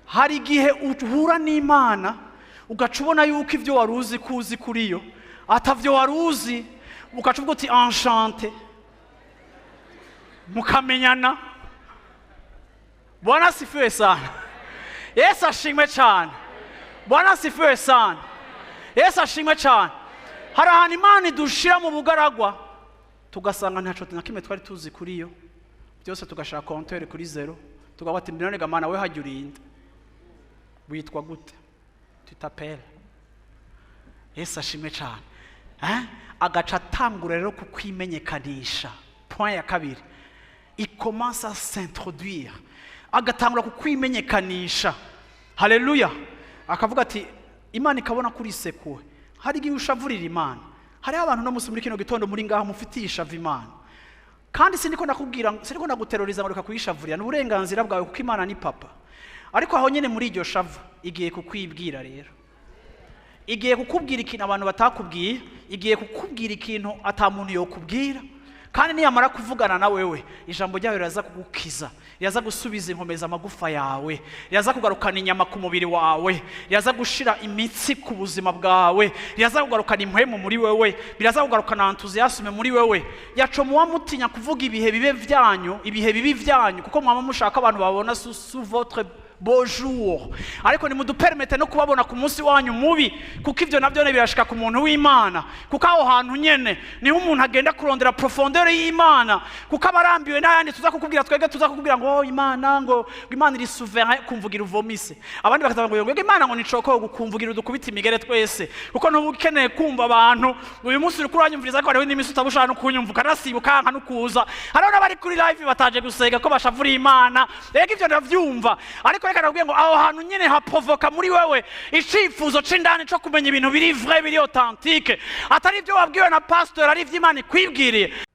hari igihe uhura n'Imana ugaca ubona yuko ibyo wari uzi kuzi kuri yo atavyo wari uzi, ugaca uvuga uti enchanté, mukamenyana. Bwana asifiwe sana. Yesu ashimwe cyane. Bwana asifiwe sana. Yesu ashimwe cyane. Hari ahantu Imana idushira mu bugaragwa tugasanga ntaco na kimwe twari tuzi kuri yo, byose tugashaka compteur kuri zero, tugabata imbere none Mana we hajya urinda, witwa gute, tutapela. Yesu ashimwe cyane. Agaca atangura rero kukwimenyekanisha. Point ya kabiri, il commence à s'introduire, agatangura kukwimenyekanisha. Haleluya. Akavuga ati Imana ikabona kuri sekuwe. Hari igihe ushavurira Imana. Hari abantu no musi muri kino gitondo muri ngaho mufitisha Imana. Kandi siniko nakubwira, siniko naguteroriza ngo kuyishavurira, n'uburenganzira bwawe kuko Imana ni papa. Ariko aho nyene muri iryo shavu igiye kukwibwira rero. Igiye kukubwira ikintu abantu batakubwiye, igiye kukubwira ikintu atamuntu yokubwira. Kandi niyamara kuvugana na wewe, ijambo ryawe riraza kugukiza, riraza gusubiza inkomeza amagufa yawe, riraza kugarukana inyama ku mubiri wawe, riraza gushira imitsi ku buzima bwawe, riraza kugarukana impwemu muri wewe, biraza kugarukana enthusiasme muri wewe. Yaco muwa mutinya kuvuga ibihe bibe vyanyu, ibihe bibi vyanyu, kuko mwama mushaka abantu babona sous votre bonjour. Ariko ni mudupermete no kubabona ku munsi wanyu mubi, kuko ivyo navyo ne birashika ku muntu w'Imana. Kuko aho hantu nyene niho umuntu agenda kurondera profondeur y'Imana, kuko abarambiwe n'ayandi tuza kukubwira, twege tuza kukubwira ngo Imana, ngo Imana iri souverain, kumvugira uvomise. Abandi bakavuga ngo Imana ngo nicoko gukumvugira udukubita imigere twese, kuko ntubukeneye kumva abantu. Uyu munsi uri kuranyumviriza ko hariho n'imisi utabushaka no kunyumvuka, nasibuka nka nukuza. Hariho n'abari kuri live bataje gusega ko bashavura Imana. Ega ivyo ndavyumva, ariko reka nabwiye ngo aho hantu nyene haprovoka muri wewe icifuzo c'indani co kumenya ibintu biri vrai, biri authentique, atari ibyo wabwiwe na pastor, ari ivy'Imana ikwibwiriye.